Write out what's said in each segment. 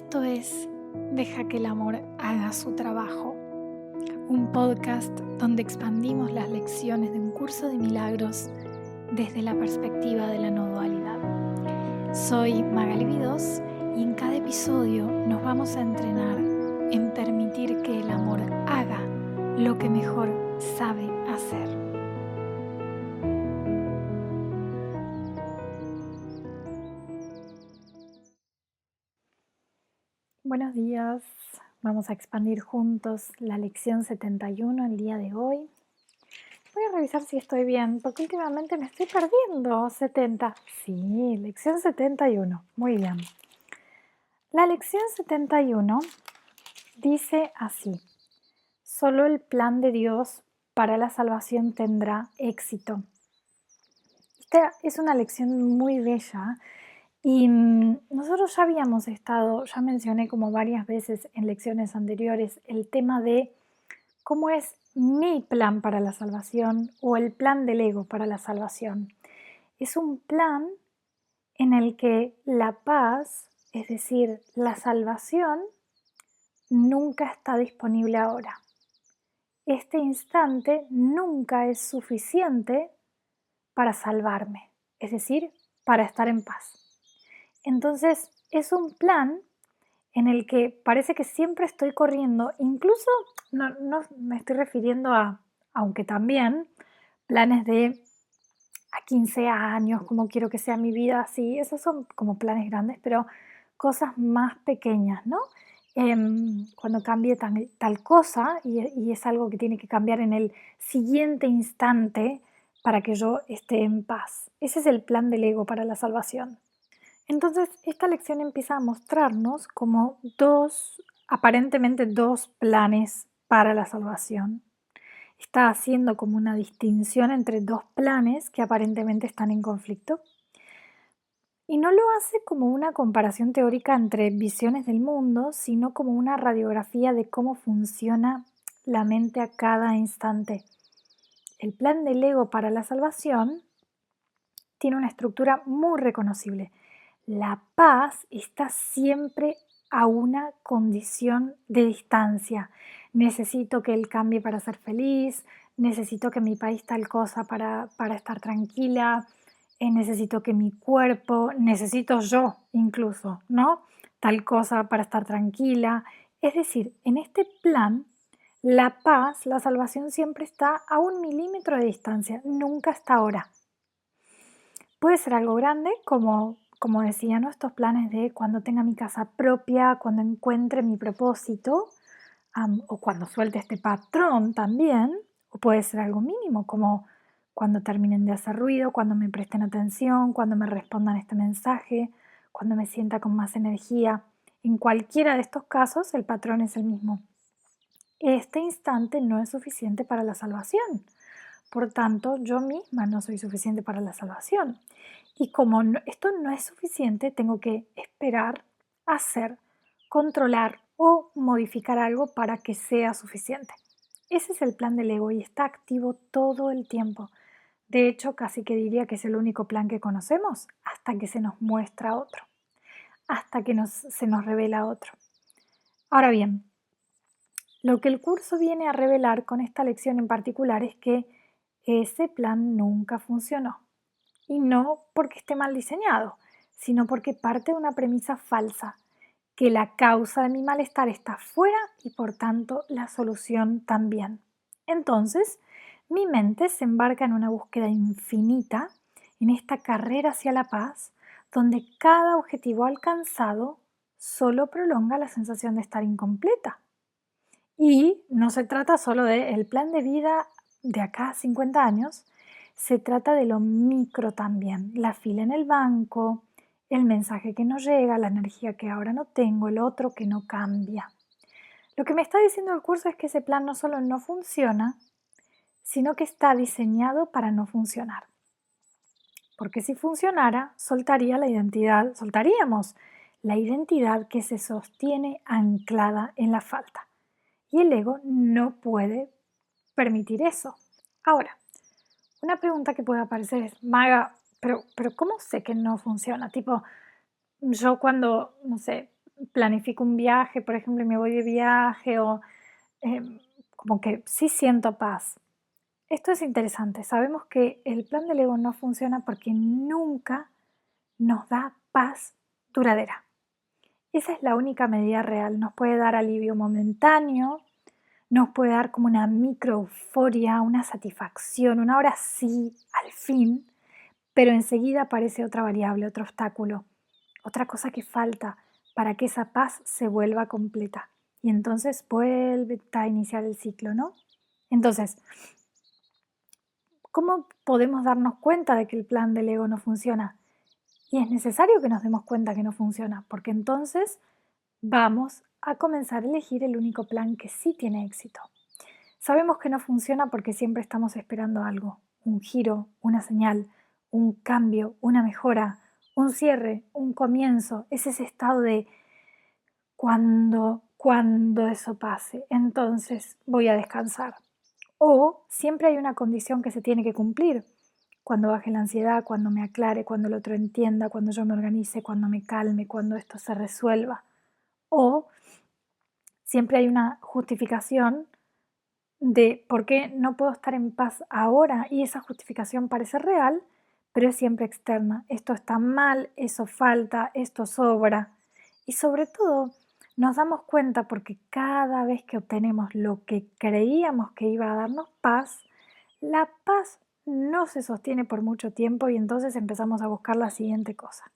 Esto es Deja que el amor haga su trabajo, un podcast donde expandimos las lecciones de un curso de milagros desde la perspectiva de la no dualidad. Soy Magali Vidós y en cada episodio nos vamos a entrenar en permitir que el amor haga lo que mejor sabe hacer. Buenos días, vamos a expandir juntos la lección 71 el día de hoy. Voy a revisar si estoy bien, porque últimamente me estoy perdiendo. 70, sí, lección 71, muy bien. La lección 71 dice así: solo el plan de Dios para la salvación tendrá éxito. Esta es una lección muy bella. Y nosotros ya mencioné como varias veces en lecciones anteriores el tema de cómo es mi plan para la salvación o el plan del ego para la salvación. Es un plan en el que la paz, es decir, la salvación, nunca está disponible ahora. Este instante nunca es suficiente para salvarme, es decir, para estar en paz. Entonces, es un plan en el que parece que siempre estoy corriendo, incluso no me estoy refiriendo aunque también, planes de a 15 años, cómo quiero que sea mi vida, así, esos son como planes grandes, pero cosas más pequeñas, ¿no? Cuando cambie tal cosa y es algo que tiene que cambiar en el siguiente instante para que yo esté en paz. Ese es el plan del ego para la salvación. Entonces, esta lección empieza a mostrarnos como aparentemente dos planes para la salvación. Está haciendo como una distinción entre dos planes que aparentemente están en conflicto. Y no lo hace como una comparación teórica entre visiones del mundo, sino como una radiografía de cómo funciona la mente a cada instante. El plan del ego para la salvación tiene una estructura muy reconocible. La paz está siempre a una condición de distancia. Necesito que él cambie para ser feliz, necesito que mi país tal cosa para estar tranquila, necesito que mi cuerpo, necesito yo incluso, ¿no? Tal cosa para estar tranquila. Es decir, en este plan, la paz, la salvación siempre está a 1 milímetro de distancia, nunca está ahora. Puede ser algo grande, como decía, ¿no? Estos planes de cuando tenga mi casa propia, cuando encuentre mi propósito, o cuando suelte este patrón también, o puede ser algo mínimo, como cuando terminen de hacer ruido, cuando me presten atención, cuando me respondan este mensaje, cuando me sienta con más energía. En cualquiera de estos casos, el patrón es el mismo. Este instante no es suficiente para la salvación. Por tanto, yo misma no soy suficiente para la salvación. Y como esto no es suficiente, tengo que esperar, hacer, controlar o modificar algo para que sea suficiente. Ese es el plan del ego y está activo todo el tiempo. De hecho, casi que diría que es el único plan que conocemos hasta que se nos muestra otro, hasta que se nos revela otro. Ahora bien, lo que el curso viene a revelar con esta lección en particular es que ese plan nunca funcionó. Y no porque esté mal diseñado, sino porque parte de una premisa falsa, que la causa de mi malestar está fuera y por tanto la solución también. Entonces, mi mente se embarca en una búsqueda infinita, en esta carrera hacia la paz, donde cada objetivo alcanzado solo prolonga la sensación de estar incompleta. Y no se trata solo del plan de vida de acá a 50 años, se trata de lo micro también, la fila en el banco, el mensaje que no llega, la energía que ahora no tengo, el otro que no cambia. Lo que me está diciendo el curso es que ese plan no solo no funciona, sino que está diseñado para no funcionar. Porque si funcionara, soltaríamos la identidad que se sostiene anclada en la falta. Y el ego no puede permitir eso. Ahora, una pregunta que puede aparecer es: Maga, pero ¿cómo sé que no funciona? Tipo, yo cuando, no sé, planifico un viaje, por ejemplo, y me voy de viaje o como que sí siento paz. Esto es interesante. Sabemos que el plan del ego no funciona porque nunca nos da paz duradera. Esa es la única medida real. Nos puede dar alivio momentáneo, nos puede dar como una micro euforia, una satisfacción, una hora sí, al fin, pero enseguida aparece otra variable, otro obstáculo, otra cosa que falta para que esa paz se vuelva completa. Y entonces vuelve a iniciar el ciclo, ¿no? Entonces, ¿cómo podemos darnos cuenta de que el plan del ego no funciona? Y es necesario que nos demos cuenta que no funciona, porque entonces vamos a comenzar a elegir el único plan que sí tiene éxito. Sabemos que no funciona porque siempre estamos esperando algo, un giro, una señal, un cambio, una mejora, un cierre, un comienzo. Es ese estado de cuando eso pase, entonces voy a descansar. O siempre hay una condición que se tiene que cumplir. Cuando baje la ansiedad, cuando me aclare, cuando el otro entienda, cuando yo me organice, cuando me calme, cuando esto se resuelva. O siempre hay una justificación de por qué no puedo estar en paz ahora y esa justificación parece real, pero es siempre externa. Esto está mal, eso falta, esto sobra. Y sobre todo nos damos cuenta porque cada vez que obtenemos lo que creíamos que iba a darnos paz, la paz no se sostiene por mucho tiempo y entonces empezamos a buscar la siguiente cosa.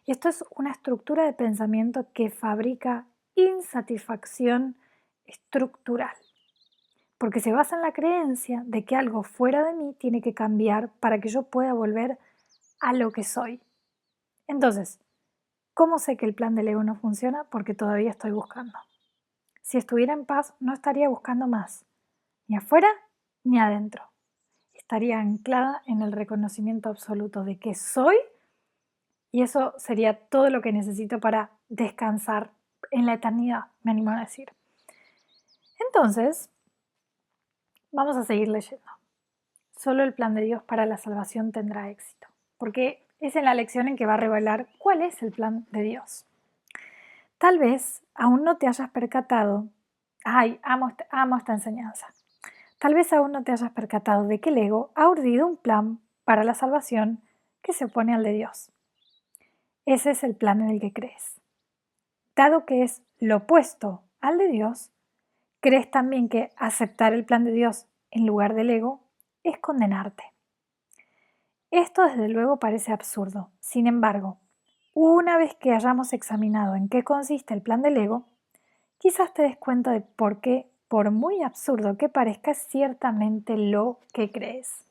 Esto es una estructura de pensamiento que fabrica insatisfacción estructural porque se basa en la creencia de que algo fuera de mí tiene que cambiar para que yo pueda volver a lo que soy. Entonces, ¿cómo sé que el plan del ego no funciona? Porque todavía estoy buscando. Si estuviera en paz, no estaría buscando más, ni afuera ni adentro. Estaría anclada en el reconocimiento absoluto de que soy y eso sería todo lo que necesito para descansar en la eternidad, me animo a decir. Entonces, vamos a seguir leyendo. Solo el plan de Dios para la salvación tendrá éxito, porque es en la lección en que va a revelar cuál es el plan de Dios. Tal vez aún no te hayas percatado, amo esta enseñanza, tal vez aún no te hayas percatado de que el ego ha urdido un plan para la salvación que se opone al de Dios. Ese es el plan en el que crees. Dado que es lo opuesto al de Dios, crees también que aceptar el plan de Dios en lugar del ego es condenarte. Esto desde luego parece absurdo. Sin embargo, una vez que hayamos examinado en qué consiste el plan del ego, quizás te des cuenta de por qué, por muy absurdo que parezca, es ciertamente lo que crees.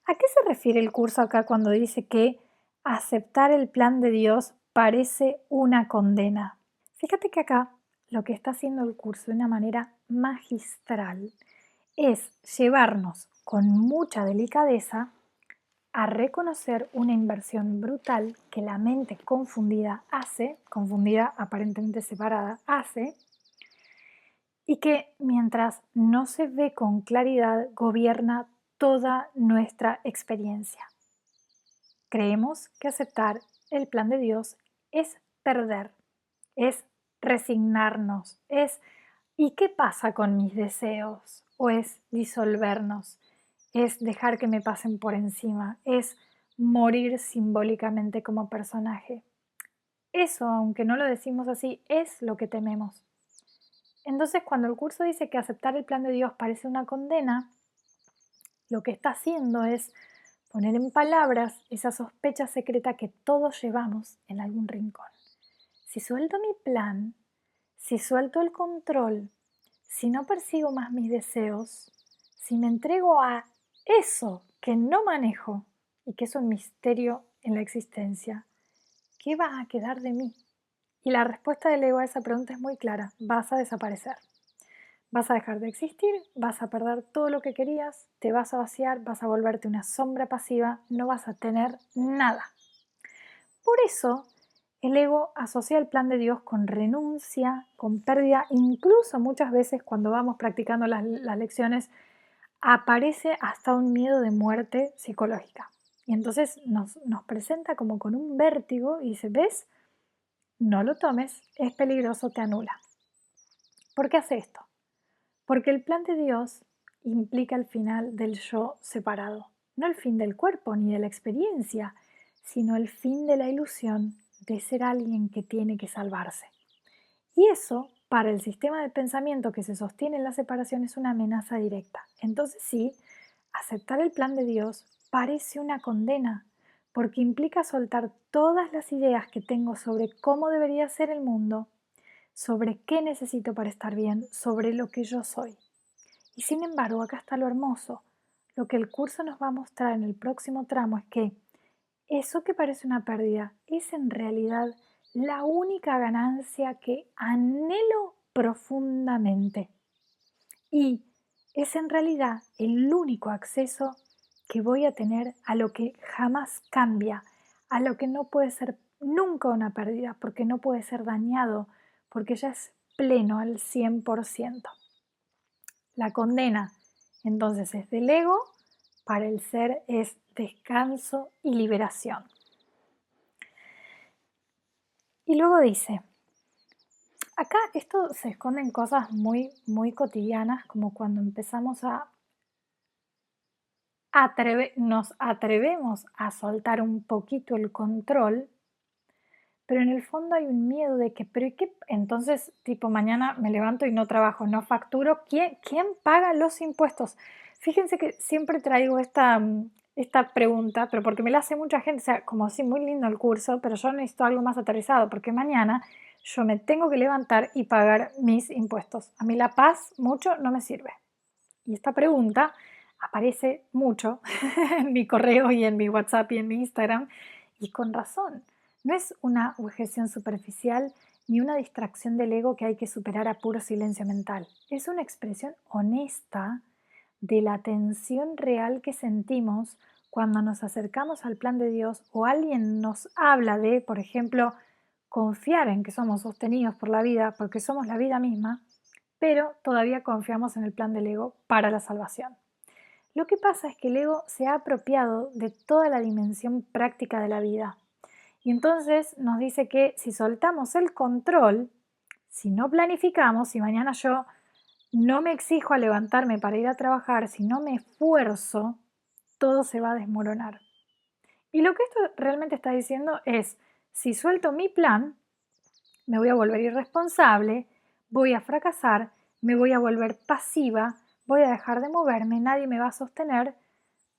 ¿A qué se refiere el curso acá cuando dice que aceptar el plan de Dios parece una condena? Fíjate que acá lo que está haciendo el curso de una manera magistral es llevarnos con mucha delicadeza a reconocer una inversión brutal que la mente confundida hace, confundida aparentemente separada, hace, y que mientras no se ve con claridad gobierna toda nuestra experiencia. Creemos que aceptar el plan de Dios es perder, es resignarnos, es ¿y qué pasa con mis deseos? O es disolvernos, es dejar que me pasen por encima, es morir simbólicamente como personaje. Eso, aunque no lo decimos así, es lo que tememos. Entonces, cuando el curso dice que aceptar el plan de Dios parece una condena, lo que está haciendo es poner en palabras esa sospecha secreta que todos llevamos en algún rincón. Si suelto mi plan, si suelto el control, si no persigo más mis deseos, si me entrego a eso que no manejo y que es un misterio en la existencia, ¿qué va a quedar de mí? Y la respuesta del ego a esa pregunta es muy clara, vas a desaparecer. Vas a dejar de existir, vas a perder todo lo que querías, te vas a vaciar, vas a volverte una sombra pasiva, no vas a tener nada. Por eso, el ego asocia el plan de Dios con renuncia, con pérdida, incluso muchas veces cuando vamos practicando las lecciones, aparece hasta un miedo de muerte psicológica. Y entonces nos presenta como con un vértigo y dice, ¿ves? no lo tomes, es peligroso, te anula. ¿Por qué hace esto? Porque el plan de Dios implica el final del yo separado, no el fin del cuerpo ni de la experiencia, sino el fin de la ilusión de ser alguien que tiene que salvarse. Y eso, para el sistema de pensamiento que se sostiene en la separación, es una amenaza directa. Entonces sí, aceptar el plan de Dios parece una condena, porque implica soltar todas las ideas que tengo sobre cómo debería ser el mundo, sobre qué necesito para estar bien, sobre lo que yo soy. Y sin embargo, acá está lo hermoso. Lo que el curso nos va a mostrar en el próximo tramo es que eso que parece una pérdida es en realidad la única ganancia que anhelo profundamente. Y es en realidad el único acceso que voy a tener a lo que jamás cambia, a lo que no puede ser nunca una pérdida, porque no puede ser dañado, porque ya es pleno al 100%. La condena entonces es del ego, para el ser es descanso y liberación. Y luego dice, acá esto se esconde en cosas muy, muy cotidianas, como cuando empezamos nos atrevemos a soltar un poquito el control, pero en el fondo hay un miedo de que, pero ¿y qué? Entonces, tipo, mañana me levanto y no trabajo, no facturo, ¿quién paga los impuestos? Fíjense que siempre traigo esta pregunta, pero porque me la hace mucha gente, o sea, como sí, muy lindo el curso, pero yo necesito algo más aterrizado, porque mañana yo me tengo que levantar y pagar mis impuestos. A mí la paz mucho no me sirve. Y esta pregunta aparece mucho en mi correo y en mi WhatsApp y en mi Instagram, y con razón. No es una objeción superficial ni una distracción del ego que hay que superar a puro silencio mental. Es una expresión honesta de la tensión real que sentimos cuando nos acercamos al plan de Dios o alguien nos habla de, por ejemplo, confiar en que somos sostenidos por la vida porque somos la vida misma, pero todavía confiamos en el plan del ego para la salvación. Lo que pasa es que el ego se ha apropiado de toda la dimensión práctica de la vida. Y entonces nos dice que si soltamos el control, si no planificamos, si mañana yo no me exijo a levantarme para ir a trabajar, si no me esfuerzo, todo se va a desmoronar. Y lo que esto realmente está diciendo es, si suelto mi plan, me voy a volver irresponsable, voy a fracasar, me voy a volver pasiva, voy a dejar de moverme, nadie me va a sostener,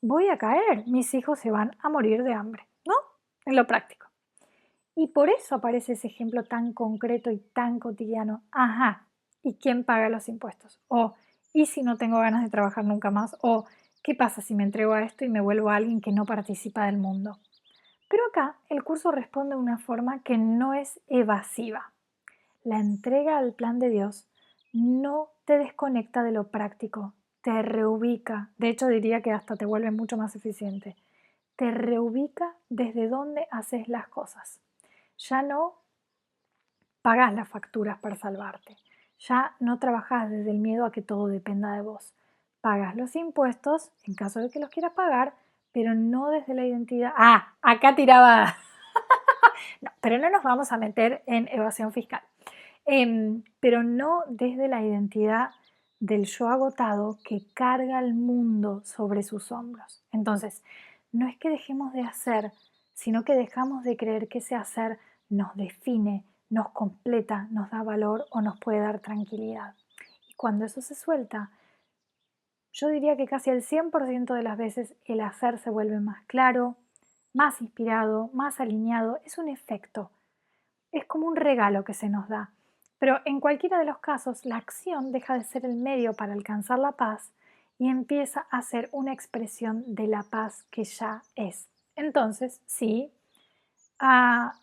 voy a caer, mis hijos se van a morir de hambre, ¿no? En lo práctico. Y por eso aparece ese ejemplo tan concreto y tan cotidiano. Ajá, ¿y quién paga los impuestos? O, ¿y si no tengo ganas de trabajar nunca más? O, ¿qué pasa si me entrego a esto y me vuelvo alguien que no participa del mundo? Pero acá el curso responde de una forma que no es evasiva. La entrega al plan de Dios no te desconecta de lo práctico, te reubica, de hecho diría que hasta te vuelve mucho más eficiente, te reubica desde donde haces las cosas. Ya no pagas las facturas para salvarte, ya no trabajas desde el miedo a que todo dependa de vos. Pagas los impuestos en caso de que los quieras pagar, pero no desde la identidad. Ah, acá tiraba. No, pero no nos vamos a meter en evasión fiscal. Pero no desde la identidad del yo agotado que carga el mundo sobre sus hombros. Entonces, no es que dejemos de hacer, sino que dejamos de creer que ese hacer nos define, nos completa, nos da valor o nos puede dar tranquilidad. Y cuando eso se suelta, yo diría que casi el 100% de las veces el hacer se vuelve más claro, más inspirado, más alineado. Es un efecto, es como un regalo que se nos da. Pero en cualquiera de los casos, la acción deja de ser el medio para alcanzar la paz y empieza a ser una expresión de la paz que ya es. Entonces, sí, ah,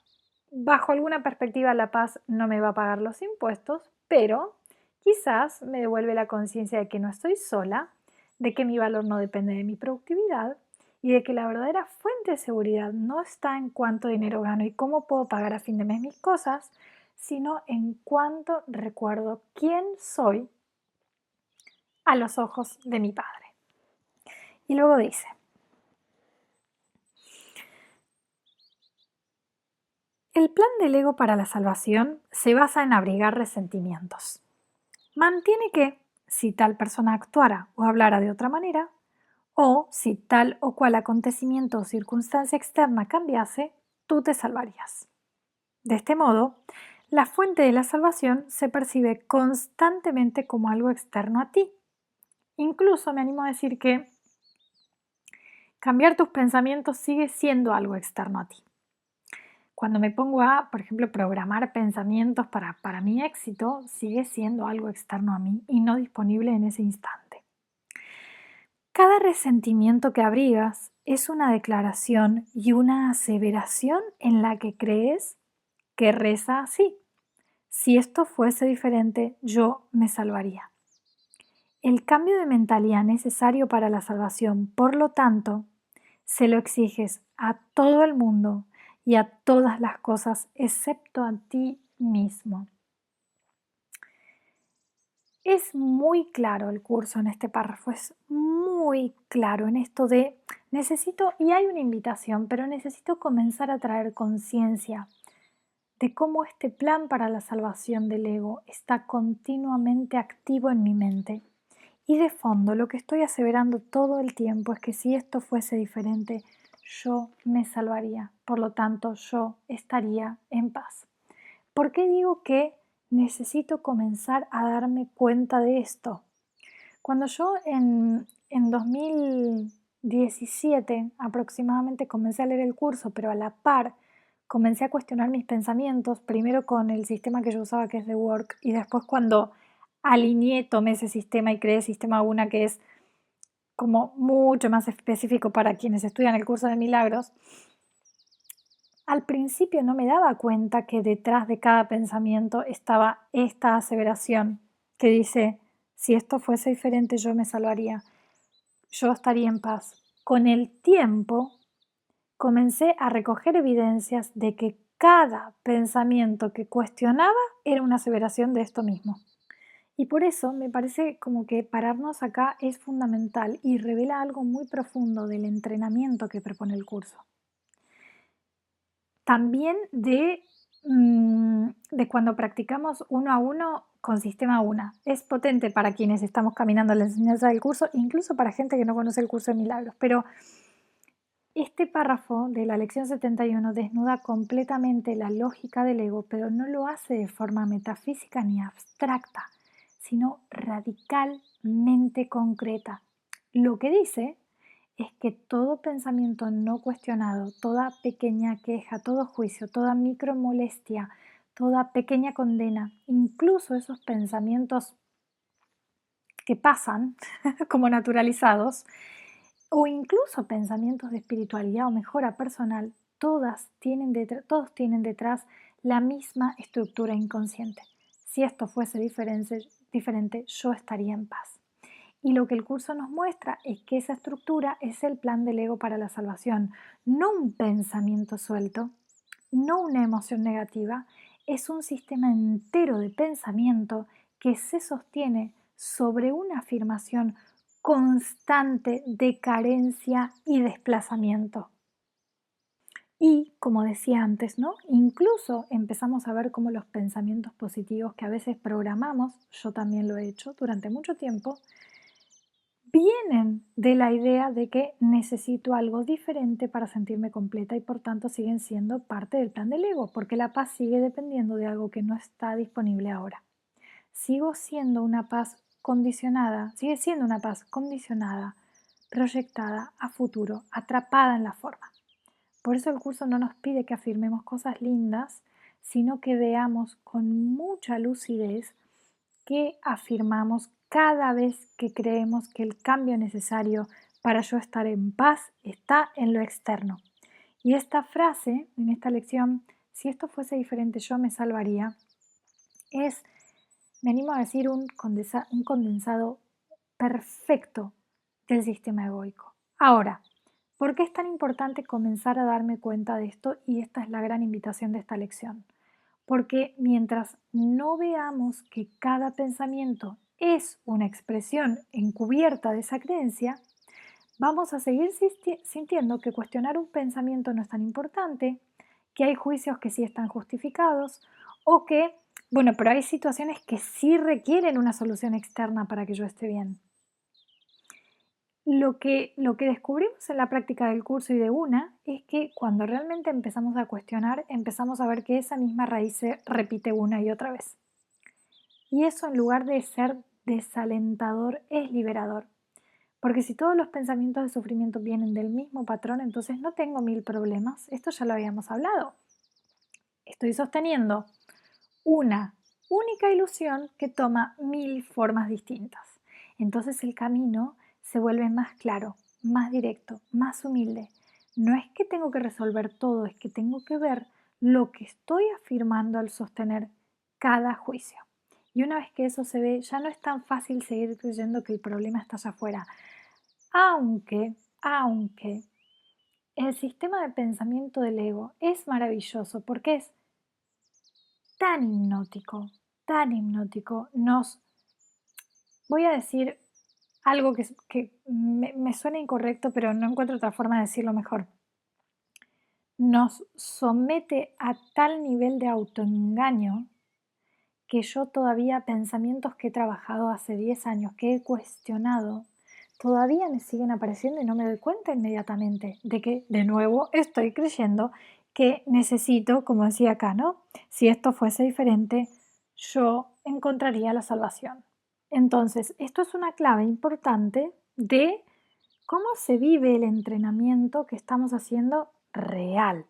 bajo alguna perspectiva la paz no me va a pagar los impuestos, pero quizás me devuelve la conciencia de que no estoy sola, de que mi valor no depende de mi productividad y de que la verdadera fuente de seguridad no está en cuánto dinero gano y cómo puedo pagar a fin de mes mis cosas, sino en cuánto recuerdo quién soy a los ojos de mi Padre. Y luego dice, El plan del ego para la salvación se basa en abrigar resentimientos. Mantiene que, si tal persona actuara o hablara de otra manera, o si tal o cual acontecimiento o circunstancia externa cambiase, tú te salvarías. De este modo, la fuente de la salvación se percibe constantemente como algo externo a ti. Incluso me animo a decir que cambiar tus pensamientos sigue siendo algo externo a ti. Cuando me pongo a, por ejemplo, programar pensamientos para mi éxito, sigue siendo algo externo a mí y no disponible en ese instante. Cada resentimiento que abrigas es una declaración y una aseveración en la que crees que reza así: si esto fuese diferente, yo me salvaría. El cambio de mentalidad necesario para la salvación, por lo tanto, se lo exiges a todo el mundo y a todas las cosas excepto a ti mismo. Es muy claro el curso en este párrafo, es muy claro en esto de necesito, y hay una invitación, pero necesito comenzar a traer conciencia de cómo este plan para la salvación del ego está continuamente activo en mi mente. Y de fondo lo que estoy aseverando todo el tiempo es que si esto fuese diferente, yo me salvaría. Por lo tanto, yo estaría en paz. ¿Por qué digo que necesito comenzar a darme cuenta de esto? Cuando yo en 2017 aproximadamente comencé a leer el curso, pero a la par comencé a cuestionar mis pensamientos, primero con el sistema que yo usaba, que es The Work, y después cuando alineé, tomé ese sistema y creé Sistema UNA, que es como mucho más específico para quienes estudian el curso de milagros. Al principio no me daba cuenta que detrás de cada pensamiento estaba esta aseveración que dice: si esto fuese diferente, yo me salvaría, yo estaría en paz. Con el tiempo comencé a recoger evidencias de que cada pensamiento que cuestionaba era una aseveración de esto mismo. Y por eso me parece como que pararnos acá es fundamental y revela algo muy profundo del entrenamiento que propone el curso. También de cuando practicamos uno a uno con Sistema UNA. Es potente para quienes estamos caminando a la enseñanza del curso, incluso para gente que no conoce el curso de milagros. Pero este párrafo de la lección 71 desnuda completamente la lógica del ego, pero no lo hace de forma metafísica ni abstracta, sino radicalmente concreta. Lo que dice es que todo pensamiento no cuestionado, toda pequeña queja, todo juicio, toda micromolestia, toda pequeña condena, incluso esos pensamientos que pasan como naturalizados, o incluso pensamientos de espiritualidad o mejora personal, todos tienen detrás la misma estructura inconsciente. Si esto fuese diferente, yo estaría en paz. Y lo que el curso nos muestra es que esa estructura es el plan del ego para la salvación, no un pensamiento suelto, no una emoción negativa, es un sistema entero de pensamiento que se sostiene sobre una afirmación constante de carencia y desplazamiento. Y como decía antes, ¿no? Incluso empezamos a ver cómo los pensamientos positivos que a veces programamos, yo también lo he hecho durante mucho tiempo, vienen de la idea de que necesito algo diferente para sentirme completa y por tanto siguen siendo parte del plan del ego, porque la paz sigue dependiendo de algo que no está disponible ahora. Sigue siendo una paz condicionada, proyectada a futuro, atrapada en la forma. Por eso el curso no nos pide que afirmemos cosas lindas, sino que veamos con mucha lucidez que afirmamos cada vez que creemos que el cambio necesario para yo estar en paz está en lo externo. Y esta frase, en esta lección, si esto fuese diferente yo me salvaría, es, me animo a decir, un condensado perfecto del sistema egoico. Ahora, ¿por qué es tan importante comenzar a darme cuenta de esto? Y esta es la gran invitación de esta lección. Porque mientras no veamos que cada pensamiento es una expresión encubierta de esa creencia, vamos a seguir sintiendo que cuestionar un pensamiento no es tan importante que hay juicios que sí están justificados o que, bueno, pero hay situaciones que sí requieren una solución externa para que yo esté bien. Lo que descubrimos en la práctica del curso y de una es que cuando realmente empezamos a cuestionar, empezamos a ver que esa misma raíz se repite una y otra vez. Y eso, en lugar de ser desalentador, es liberador. Porque si todos los pensamientos de sufrimiento vienen del mismo patrón, entonces no tengo 1000 problemas. Esto ya lo habíamos hablado. Estoy sosteniendo una única ilusión que toma 1000 formas distintas. Entonces el camino se vuelve más claro, más directo, más humilde. No es que tengo que resolver todo, es que tengo que ver lo que estoy afirmando al sostener cada juicio. Y una vez que eso se ve, ya no es tan fácil seguir creyendo que el problema está allá afuera. Aunque el sistema de pensamiento del ego es maravilloso porque es tan hipnótico, voy a decir algo que me suena incorrecto, pero no encuentro otra forma de decirlo mejor. Nos somete a tal nivel de autoengaño que yo todavía pensamientos que he trabajado hace 10 años, que he cuestionado, todavía me siguen apareciendo y no me doy cuenta inmediatamente de que de nuevo estoy creyendo que necesito, como decía acá, ¿no? Si esto fuese diferente, yo encontraría la salvación. Entonces, esto es una clave importante de cómo se vive el entrenamiento que estamos haciendo real.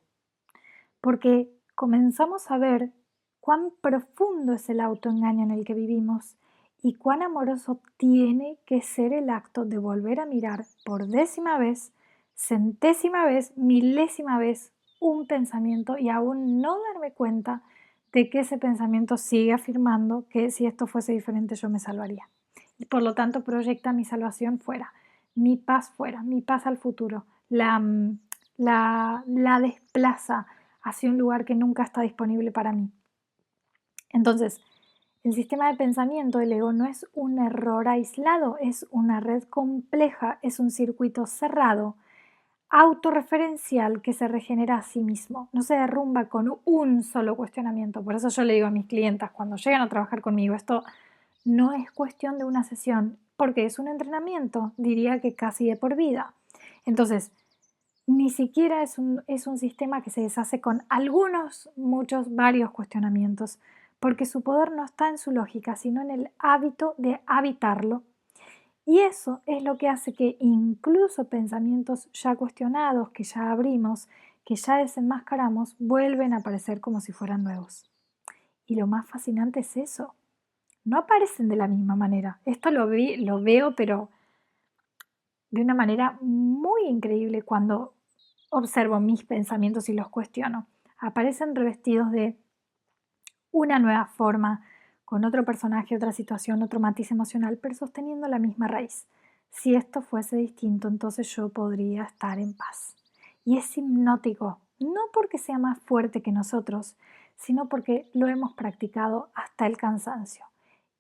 Porque comenzamos a ver cuán profundo es el autoengaño en el que vivimos y cuán amoroso tiene que ser el acto de volver a mirar por 10ª vez, 100ª vez, 1000ª vez un pensamiento y aún no darme cuenta de que ese pensamiento sigue afirmando que si esto fuese diferente yo me salvaría. Y por lo tanto proyecta mi salvación fuera, mi paz al futuro, la desplaza hacia un lugar que nunca está disponible para mí. Entonces, el sistema de pensamiento del ego no es un error aislado, es una red compleja, es un circuito cerrado, autorreferencial que se regenera a sí mismo, no se derrumba con un solo cuestionamiento. Por eso yo le digo a mis clientas cuando llegan a trabajar conmigo, esto no es cuestión de una sesión, porque es un entrenamiento, diría que casi de por vida. Entonces, ni siquiera es un sistema que se deshace con algunos, muchos, varios cuestionamientos, porque su poder no está en su lógica, sino en el hábito de habitarlo. Y eso es lo que hace que incluso pensamientos ya cuestionados, que ya abrimos, que ya desenmascaramos, vuelven a aparecer como si fueran nuevos. Y lo más fascinante es eso. No aparecen de la misma manera. Esto lo veo, pero de una manera muy increíble cuando observo mis pensamientos y los cuestiono. Aparecen revestidos de una nueva forma, con otro personaje, otra situación, otro matiz emocional, pero sosteniendo la misma raíz. Si esto fuese distinto, entonces yo podría estar en paz. Y es hipnótico, no porque sea más fuerte que nosotros, sino porque lo hemos practicado hasta el cansancio.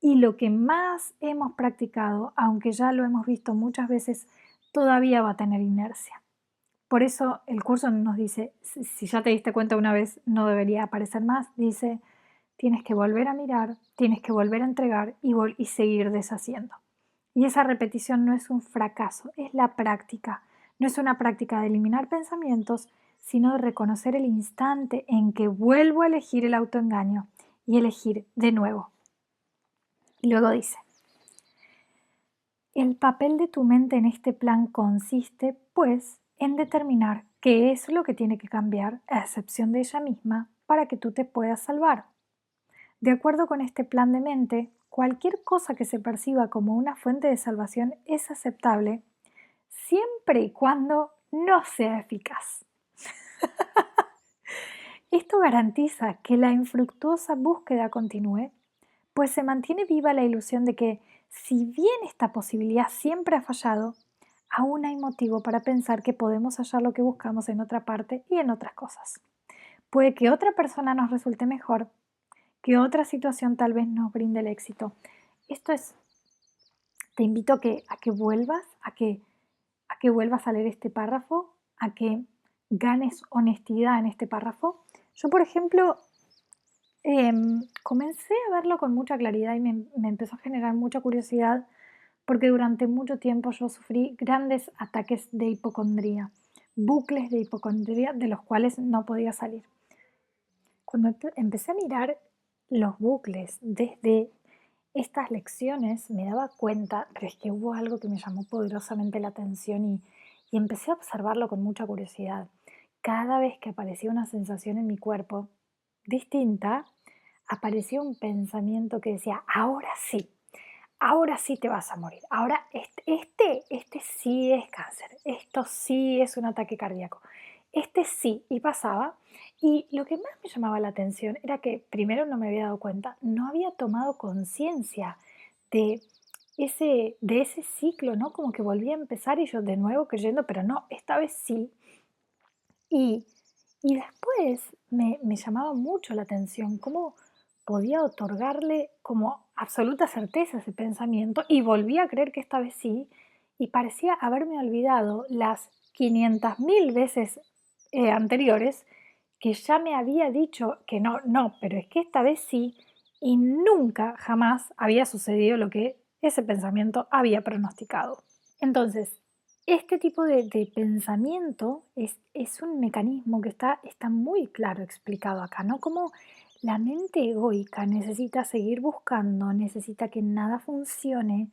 Y lo que más hemos practicado, aunque ya lo hemos visto muchas veces, todavía va a tener inercia. Por eso el curso nos dice, si ya te diste cuenta una vez, no debería aparecer más, dice, tienes que volver a mirar, tienes que volver a entregar y seguir deshaciendo. Y esa repetición no es un fracaso, es la práctica. No es una práctica de eliminar pensamientos, sino de reconocer el instante en que vuelvo a elegir el autoengaño y elegir de nuevo. Y luego dice, el papel de tu mente en este plan consiste, pues, en determinar qué es lo que tiene que cambiar, a excepción de ella misma, para que tú te puedas salvar. De acuerdo con este plan de mente, cualquier cosa que se perciba como una fuente de salvación es aceptable siempre y cuando no sea eficaz. Esto garantiza que la infructuosa búsqueda continúe, pues se mantiene viva la ilusión de que, si bien esta posibilidad siempre ha fallado, aún hay motivo para pensar que podemos hallar lo que buscamos en otra parte y en otras cosas. Puede que otra persona nos resulte mejor, que otra situación tal vez nos brinde el éxito. Esto es, te invito a que vuelvas, a que vuelvas a leer este párrafo, a que ganes honestidad en este párrafo, Yo, por ejemplo, comencé a verlo con mucha claridad y me empezó a generar mucha curiosidad porque durante mucho tiempo yo sufrí grandes ataques de hipocondría, bucles de hipocondría de los cuales no podía salir. Cuando empecé a mirar los bucles desde estas lecciones, me daba cuenta, pero es que hubo algo que me llamó poderosamente la atención y empecé a observarlo con mucha curiosidad. Cada vez que aparecía una sensación en mi cuerpo distinta, aparecía un pensamiento que decía, ahora sí te vas a morir. Ahora este sí es cáncer, esto sí es un ataque cardíaco, este sí. Y pasaba. Y lo que más me llamaba la atención era que primero no me había dado cuenta, no había tomado conciencia de de ese ciclo, ¿no? Como que volvía a empezar y yo de nuevo creyendo, pero no, esta vez sí. Y, y después me llamaba mucho la atención cómo podía otorgarle como absoluta certeza a ese pensamiento y volví a creer que esta vez sí y parecía haberme olvidado las 500.000 veces anteriores que ya me había dicho que no, no, pero es que esta vez sí y nunca jamás había sucedido lo que ese pensamiento había pronosticado. Entonces, este tipo de pensamiento es un mecanismo que está muy claro explicado acá, ¿no? Como la mente egoica necesita seguir buscando, necesita que nada funcione,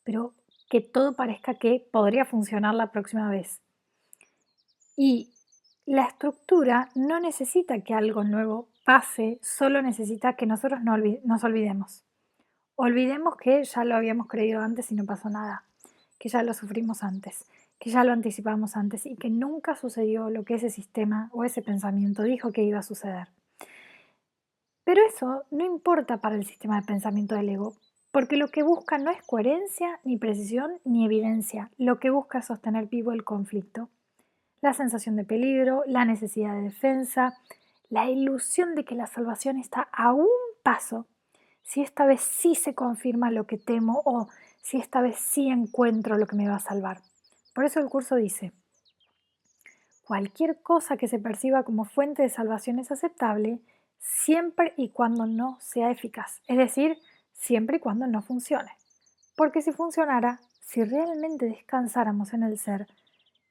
pero que todo parezca que podría funcionar la próxima vez. Y la estructura no necesita que algo nuevo pase, solo necesita que nosotros no nos olvidemos. Olvidemos que ya lo habíamos creído antes y no pasó nada, que ya lo sufrimos antes, que ya lo anticipamos antes y que nunca sucedió lo que ese sistema o ese pensamiento dijo que iba a suceder. Pero eso no importa para el sistema de pensamiento del ego, porque lo que busca no es coherencia, ni precisión, ni evidencia. Lo que busca es sostener vivo el conflicto, la sensación de peligro, la necesidad de defensa, la ilusión de que la salvación está a un paso, si esta vez sí se confirma lo que temo o si esta vez sí encuentro lo que me va a salvar. Por eso el curso dice, cualquier cosa que se perciba como fuente de salvación es aceptable siempre y cuando no sea eficaz, es decir, siempre y cuando no funcione. Porque si funcionara, si realmente descansáramos en el ser,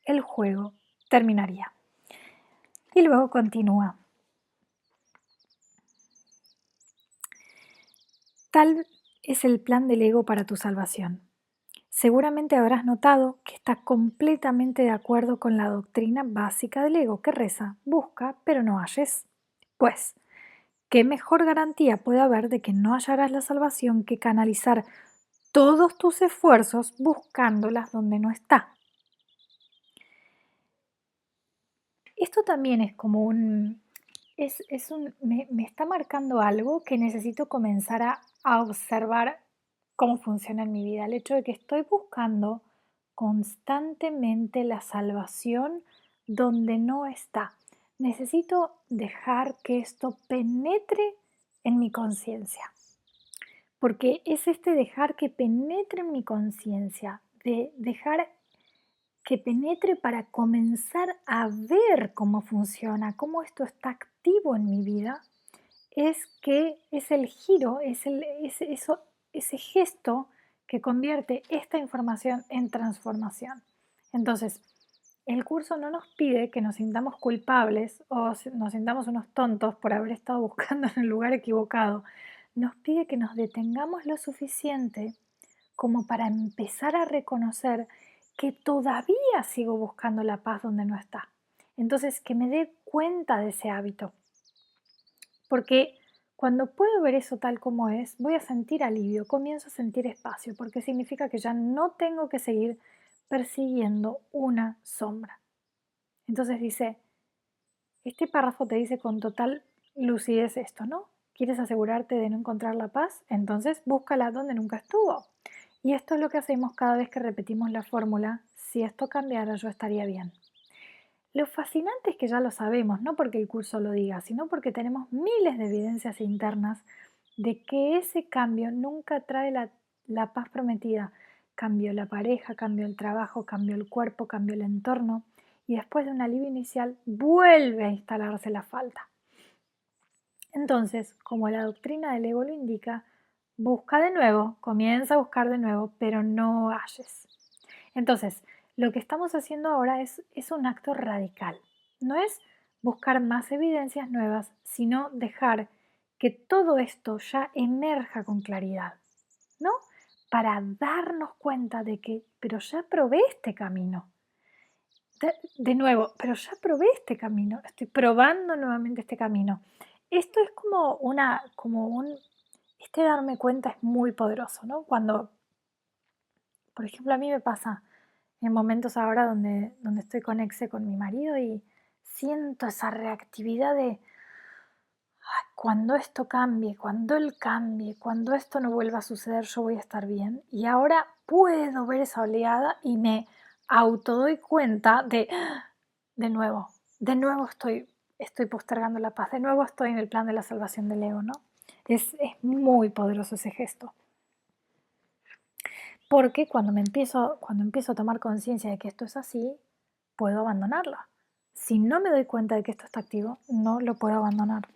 el juego terminaría. Y luego continúa. Tal es el plan del ego para tu salvación. Seguramente habrás notado que está completamente de acuerdo con la doctrina básica del ego que reza, busca, pero no halles. Pues, ¿qué mejor garantía puede haber de que no hallarás la salvación que canalizar todos tus esfuerzos buscándolas donde no está? Esto también es como me está marcando algo que necesito comenzar a observar cómo funciona en mi vida. El hecho de que estoy buscando constantemente la salvación donde no está. Necesito dejar que esto penetre en mi conciencia. Porque es este dejar que penetre en mi conciencia, de dejar que penetre para comenzar a ver cómo funciona, cómo esto está activo en mi vida, es que es el giro, ese gesto que convierte esta información en transformación. Entonces, el curso no nos pide que nos sintamos culpables o nos sintamos unos tontos por haber estado buscando en el lugar equivocado. Nos pide que nos detengamos lo suficiente como para empezar a reconocer que todavía sigo buscando la paz donde no está. Entonces, que me dé cuenta de ese hábito. Porque cuando puedo ver eso tal como es, voy a sentir alivio, comienzo a sentir espacio, porque significa que ya no tengo que seguir persiguiendo una sombra. Entonces dice, este párrafo te dice con total lucidez esto, ¿no? ¿Quieres asegurarte de no encontrar la paz? Entonces búscala donde nunca estuvo. Y esto es lo que hacemos cada vez que repetimos la fórmula, si esto cambiara yo estaría bien. Lo fascinante es que ya lo sabemos, no porque el curso lo diga, sino porque tenemos miles de evidencias internas de que ese cambio nunca trae la paz prometida. Cambió la pareja, cambió el trabajo, cambió el cuerpo, cambió el entorno y después de un alivio inicial vuelve a instalarse la falta. Entonces, como la doctrina del ego lo indica, busca de nuevo, comienza a buscar de nuevo, pero no halles. Entonces, lo que estamos haciendo ahora es un acto radical. No es buscar más evidencias nuevas, sino dejar que todo esto ya emerja con claridad, ¿no? Para darnos cuenta de que, pero ya probé este camino. De nuevo, pero ya probé este camino, estoy probando nuevamente este camino. Esto es este darme cuenta es muy poderoso, ¿no? Cuando, por ejemplo, a mí me pasa en momentos ahora donde estoy conexe con mi marido y siento esa reactividad de cuando esto cambie, cuando él cambie, cuando esto no vuelva a suceder, yo voy a estar bien. Y ahora puedo ver esa oleada y me autodoy cuenta de nuevo estoy postergando la paz, de nuevo estoy en el plan de la salvación del ego, ¿no? Es muy poderoso ese gesto. Porque cuando empiezo a tomar conciencia de que esto es así, puedo abandonarla. Si no me doy cuenta de que esto está activo, no lo puedo abandonar.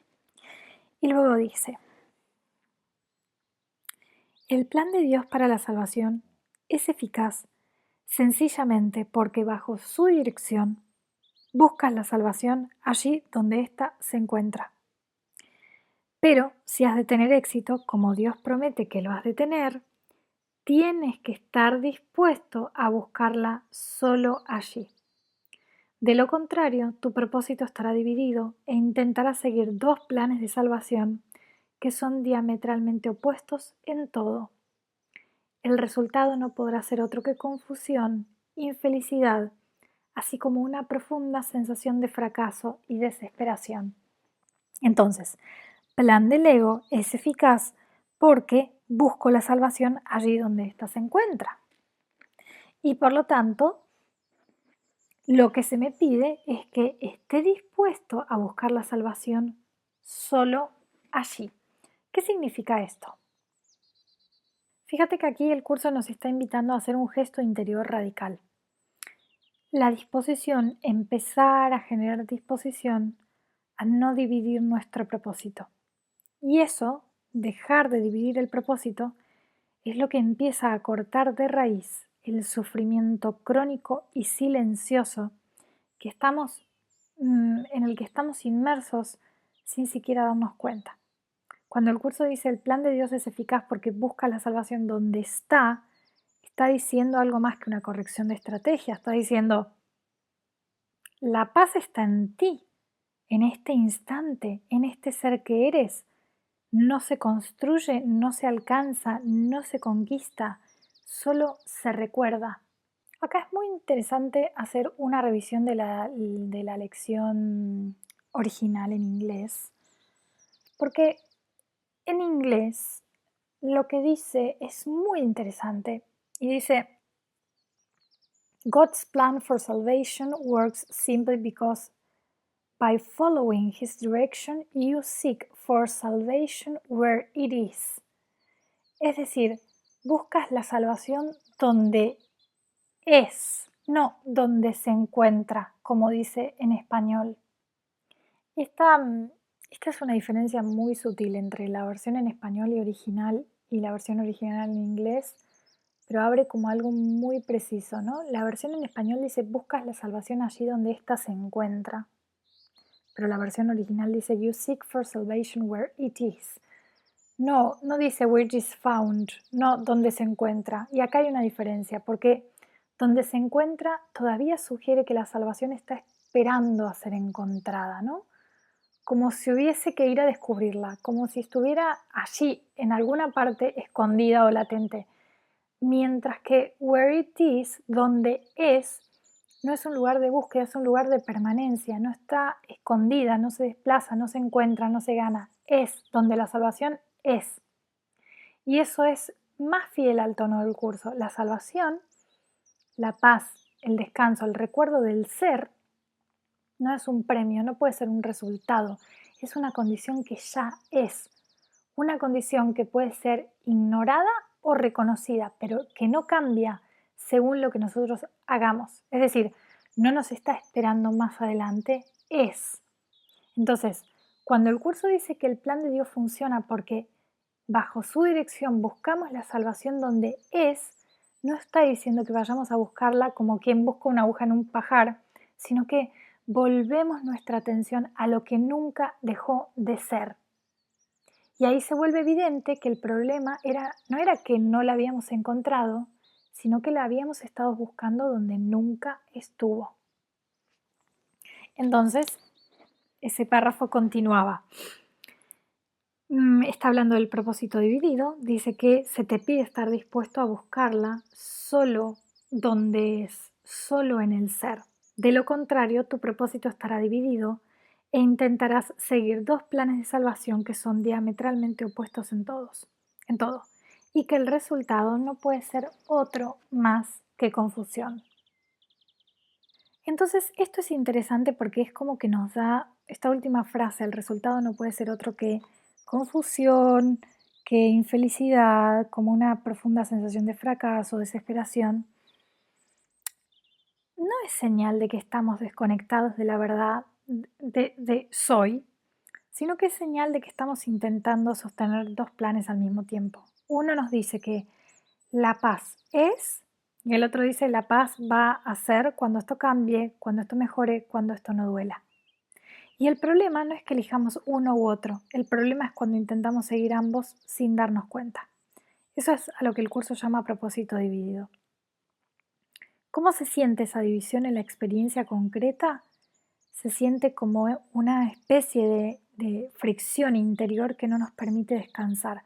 Y luego dice, el plan de Dios para la salvación es eficaz sencillamente porque bajo su dirección buscas la salvación allí donde ésta se encuentra. Pero si has de tener éxito, como Dios promete que lo has de tener, tienes que estar dispuesto a buscarla solo allí. De lo contrario, tu propósito estará dividido e intentarás seguir dos planes de salvación que son diametralmente opuestos en todo. El resultado no podrá ser otro que confusión, infelicidad, así como una profunda sensación de fracaso y desesperación. Entonces, plan del ego es eficaz porque busco la salvación allí donde ésta se encuentra. Y por lo tanto, lo que se me pide es que esté dispuesto a buscar la salvación solo allí. ¿Qué significa esto? Fíjate que aquí el curso nos está invitando a hacer un gesto interior radical. La disposición, empezar a generar disposición a no dividir nuestro propósito. Y eso, dejar de dividir el propósito, es lo que empieza a cortar de raíz el sufrimiento crónico y silencioso en el que estamos inmersos sin siquiera darnos cuenta. Cuando el curso dice el plan de Dios es eficaz porque busca la salvación donde está diciendo algo más que una corrección de estrategia, está diciendo la paz está en ti, en este instante, en este ser que eres. No se construye, no se alcanza, no se conquista, solo se recuerda. Acá es muy interesante hacer una revisión de la lección original en inglés, porque en inglés lo que dice es muy interesante y dice, God's plan for salvation works simply because by following His direction you seek for salvation where it is. Es decir, buscas la salvación donde es, no donde se encuentra, como dice en español. Esta es una diferencia muy sutil entre la versión en español y la versión original en inglés, pero abre como algo muy preciso, ¿no? La versión en español dice buscas la salvación allí donde ésta se encuentra, pero la versión original dice you seek for salvation where it is. No dice where it is found, no donde se encuentra. Y acá hay una diferencia, porque donde se encuentra todavía sugiere que la salvación está esperando a ser encontrada, ¿no? Como si hubiese que ir a descubrirla, como si estuviera allí, en alguna parte escondida o latente. Mientras que where it is, donde es, no es un lugar de búsqueda, es un lugar de permanencia, no está escondida, no se desplaza, no se encuentra, no se gana, es donde la salvación es. Y eso es más fiel al tono del curso. La salvación, la paz, el descanso, el recuerdo del ser, no es un premio, no puede ser un resultado, es una condición que ya es, una condición que puede ser ignorada o reconocida, pero que no cambia según lo que nosotros hagamos. Es decir, no nos está esperando más adelante, es. Entonces, Cuando el curso dice que el plan de Dios funciona porque bajo su dirección buscamos la salvación donde es, no está diciendo que vayamos a buscarla como quien busca una aguja en un pajar, sino que volvemos nuestra atención a lo que nunca dejó de ser. Y ahí se vuelve evidente que el problema no era que no la habíamos encontrado, sino que la habíamos estado buscando donde nunca estuvo. Entonces, ese párrafo continuaba. Está hablando del propósito dividido, dice que se te pide estar dispuesto a buscarla solo donde es, solo en el ser. De lo contrario, tu propósito estará dividido e intentarás seguir dos planes de salvación que son diametralmente opuestos en todo, y que el resultado no puede ser otro más que confusión. Entonces, esto es interesante porque es como que nos da esta última frase, el resultado no puede ser otro que confusión, que infelicidad, como una profunda sensación de fracaso, desesperación. No es señal de que estamos desconectados de la verdad de soy, sino que es señal de que estamos intentando sostener dos planes al mismo tiempo. Uno nos dice que la paz es, y el otro dice la paz va a ser cuando esto cambie, cuando esto mejore, cuando esto no duela. Y el problema no es que elijamos uno u otro, el problema es cuando intentamos seguir ambos sin darnos cuenta. Eso es a lo que el curso llama propósito dividido. ¿Cómo se siente esa división en la experiencia concreta? Se siente como una especie de fricción interior que no nos permite descansar,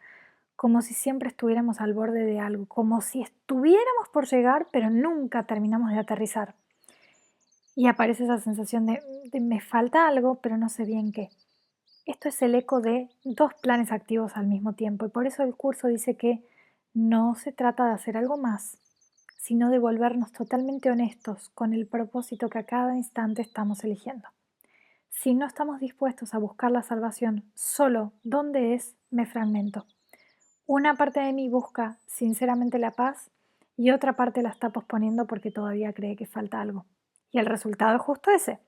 como si siempre estuviéramos al borde de algo, como si estuviéramos por llegar pero nunca terminamos de aterrizar. Y aparece esa sensación de me falta algo pero no sé bien qué. Esto es el eco de dos planes activos al mismo tiempo y por eso el curso dice que no se trata de hacer algo más, sino de volvernos totalmente honestos con el propósito que a cada instante estamos eligiendo. Si no estamos dispuestos a buscar la salvación solo donde es, me fragmento. Una parte de mí busca sinceramente la paz y otra parte la está posponiendo porque todavía cree que falta algo. Y el resultado es justo ese: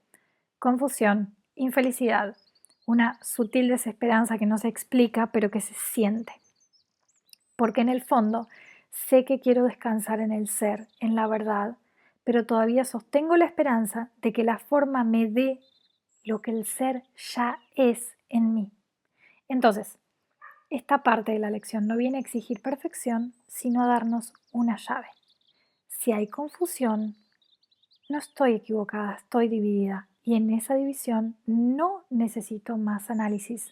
confusión, infelicidad, una sutil desesperanza que no se explica pero que se siente. Porque en el fondo sé que quiero descansar en el ser, en la verdad, pero todavía sostengo la esperanza de que la forma me dé lo que el ser ya es en mí. Entonces, esta parte de la lección no viene a exigir perfección, sino a darnos una llave. Si hay confusión, no estoy equivocada, estoy dividida. Y en esa división no necesito más análisis,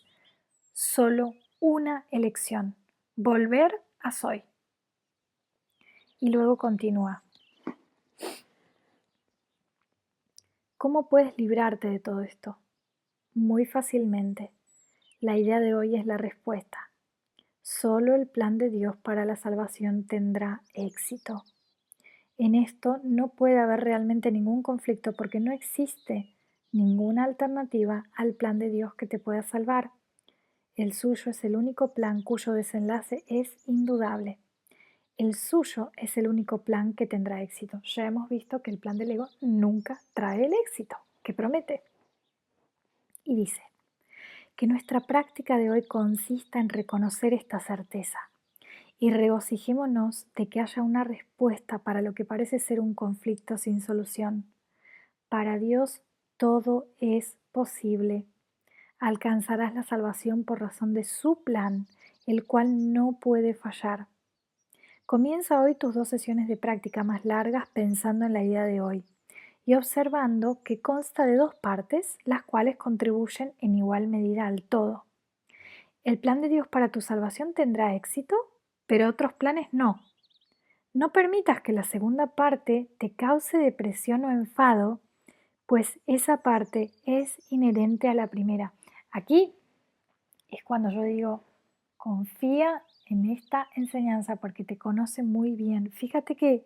solo una elección: volver a soy. Y luego continúa. ¿Cómo puedes librarte de todo esto? Muy fácilmente. La idea de hoy es la respuesta. Solo el plan de Dios para la salvación tendrá éxito. En esto no puede haber realmente ningún conflicto porque no existe ninguna alternativa al plan de Dios que te pueda salvar. El suyo es el único plan cuyo desenlace es indudable. El suyo es el único plan que tendrá éxito. Ya hemos visto que el plan del ego nunca trae el éxito que promete. Y dice que nuestra práctica de hoy consista en reconocer esta certeza y regocijémonos de que haya una respuesta para lo que parece ser un conflicto sin solución. Para Dios todo es posible. Alcanzarás la salvación por razón de su plan, el cual no puede fallar. Comienza hoy tus 2 sesiones de práctica más largas pensando en la idea de hoy y observando que consta de 2 partes, las cuales contribuyen en igual medida al todo. El plan de Dios para tu salvación tendrá éxito, pero otros planes no. No permitas que la segunda parte te cause depresión o enfado, pues esa parte es inherente a la primera. Aquí es cuando yo digo, confía en esta enseñanza porque te conoce muy bien. Fíjate que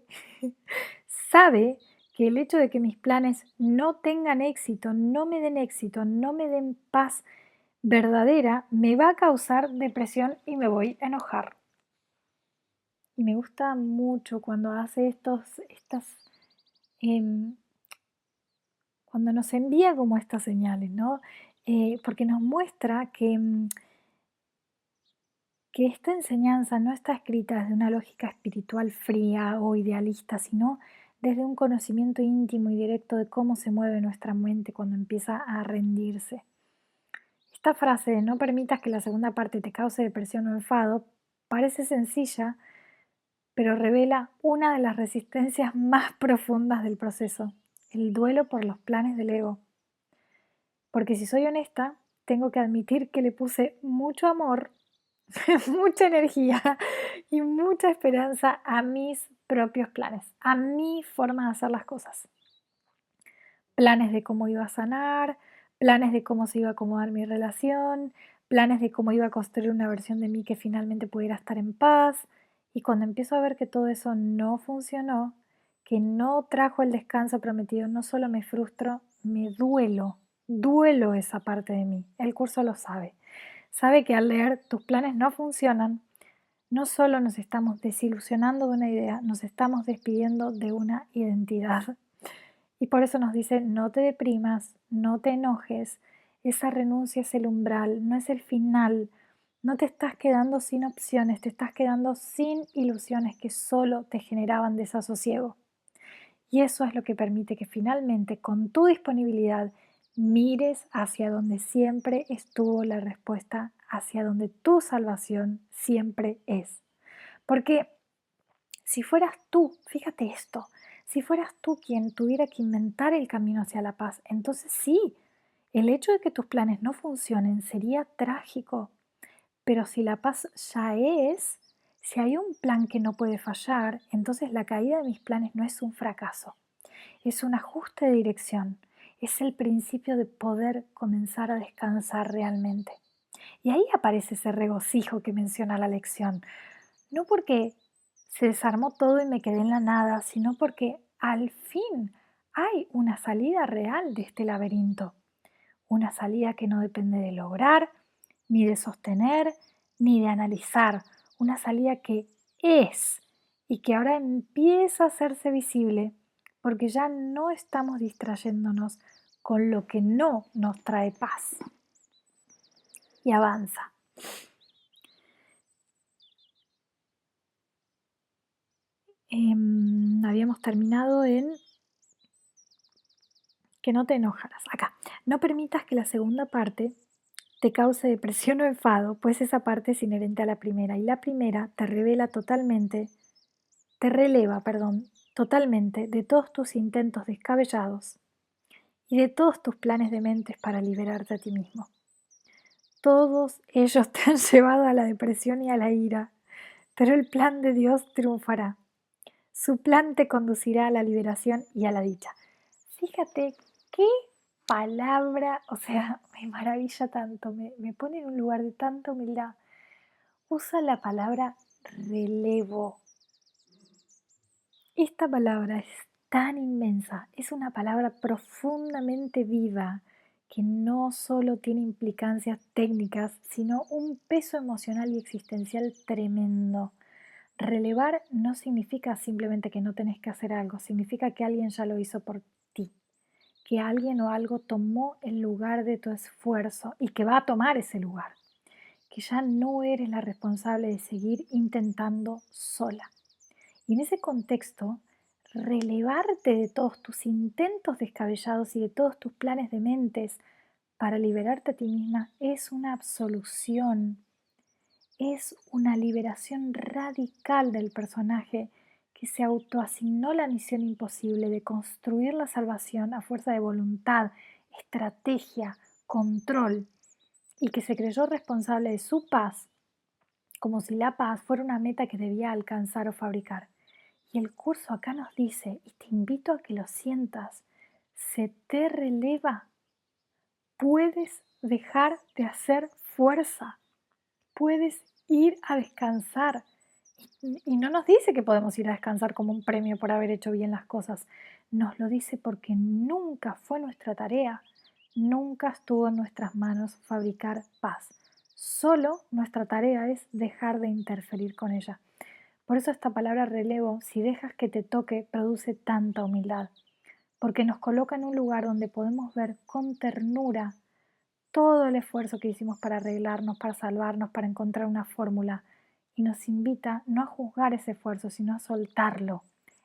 sabe que el hecho de que mis planes no tengan éxito, no me den éxito, no me den paz verdadera, me va a causar depresión y me voy a enojar. Y me gusta mucho cuando hace em, cuando nos envía como estas señales, ¿no? porque nos muestra que esta enseñanza no está escrita desde una lógica espiritual fría o idealista, sino desde un conocimiento íntimo y directo de cómo se mueve nuestra mente cuando empieza a rendirse. Esta frase de no permitas que la segunda parte te cause depresión o enfado parece sencilla, pero revela una de las resistencias más profundas del proceso, el duelo por los planes del ego. Porque si soy honesta, tengo que admitir que le puse mucho amor, mucha energía y mucha esperanza a mis propios planes, a mi forma de hacer las cosas. Planes de cómo iba a sanar, planes de cómo se iba a acomodar mi relación, planes de cómo iba a construir una versión de mí que finalmente pudiera estar en paz. Y cuando empiezo a ver que todo eso no funcionó, que no trajo el descanso prometido, no solo me frustro, me duelo esa parte de mí. El curso lo sabe. Sabe que al leer tus planes no funcionan, no solo nos estamos desilusionando de una idea, nos estamos despidiendo de una identidad. Y por eso nos dice, no te deprimas, no te enojes, esa renuncia es el umbral, no es el final. No te estás quedando sin opciones, te estás quedando sin ilusiones que solo te generaban desasosiego. Y eso es lo que permite que finalmente, con tu disponibilidad, mires hacia donde siempre estuvo la respuesta, hacia donde tu salvación siempre es. Porque si fueras tú, fíjate esto, si fueras tú quien tuviera que inventar el camino hacia la paz, entonces sí, el hecho de que tus planes no funcionen sería trágico. Pero si la paz ya es, si hay un plan que no puede fallar, entonces la caída de mis planes no es un fracaso, es un ajuste de dirección, es el principio de poder comenzar a descansar realmente. Y ahí aparece ese regocijo que menciona la lección. No porque se desarmó todo y me quedé en la nada, sino porque al fin hay una salida real de este laberinto. Una salida que no depende de lograr, ni de sostener, ni de analizar. Una salida que es y que ahora empieza a hacerse visible porque ya no estamos distrayéndonos con lo que no nos trae paz. Y avanza. Habíamos terminado en que no te enojaras. Acá, no permitas que la segunda parte te cause depresión o enfado, pues esa parte es inherente a la primera y la primera te releva, totalmente de todos tus intentos descabellados y de todos tus planes de mentes para liberarte a ti mismo. Todos ellos te han llevado a la depresión y a la ira, pero el plan de Dios triunfará. Su plan te conducirá a la liberación y a la dicha. Fíjate qué palabra, o sea, me maravilla tanto, me pone en un lugar de tanta humildad. Usa la palabra relevo. Esta palabra es tan inmensa, es una palabra profundamente viva que no solo tiene implicancias técnicas, sino un peso emocional y existencial tremendo. Relevar no significa simplemente que no tenés que hacer algo, significa que alguien ya lo hizo por ti, que alguien o algo tomó el lugar de tu esfuerzo y que va a tomar ese lugar, que ya no eres la responsable de seguir intentando sola. Y en ese contexto, relevarte de todos tus intentos descabellados y de todos tus planes de mentes para liberarte a ti misma es una absolución, es una liberación radical del personaje que se autoasignó la misión imposible de construir la salvación a fuerza de voluntad, estrategia, control, y que se creyó responsable de su paz, como si la paz fuera una meta que debía alcanzar o fabricar. Y el curso acá nos dice, y te invito a que lo sientas, se te releva. Puedes dejar de hacer fuerza, puedes ir a descansar. Y no nos dice que podemos ir a descansar como un premio por haber hecho bien las cosas. Nos lo dice porque nunca fue nuestra tarea, nunca estuvo en nuestras manos fabricar paz. Solo nuestra tarea es dejar de interferir con ella. Por eso esta palabra relevo, si dejas que te toque, produce tanta humildad, porque nos coloca en un lugar donde podemos ver con ternura todo el esfuerzo que hicimos para arreglarnos, para salvarnos, para encontrar una fórmula, y nos invita no a juzgar ese esfuerzo, sino a soltarlo,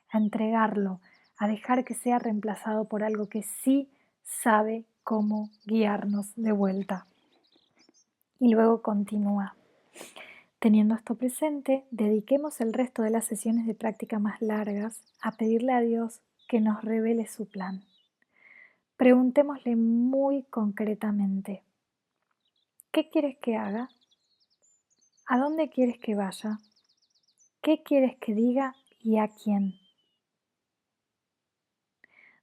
a entregarlo, a dejar que sea reemplazado por algo que sí sabe cómo guiarnos de vuelta. Y luego continúa. Teniendo esto presente, dediquemos el resto de las sesiones de práctica más largas a pedirle a Dios que nos revele su plan. Preguntémosle muy concretamente, ¿qué quieres que haga? ¿A dónde quieres que vaya? ¿Qué quieres que diga y a quién?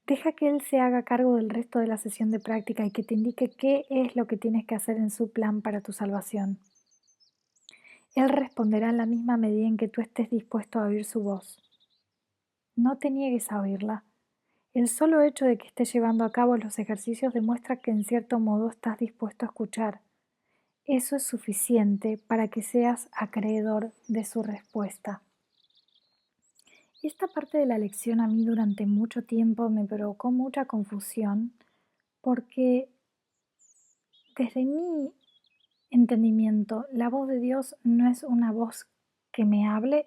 Deja que Él se haga cargo del resto de la sesión de práctica y que te indique qué es lo que tienes que hacer en su plan para tu salvación. Él responderá en la misma medida en que tú estés dispuesto a oír su voz. No te niegues a oírla. El solo hecho de que estés llevando a cabo los ejercicios demuestra que en cierto modo estás dispuesto a escuchar. Eso es suficiente para que seas acreedor de su respuesta. Esta parte de la lección a mí durante mucho tiempo me provocó mucha confusión porque desde mi entendimiento la voz de Dios no es una voz que me hable.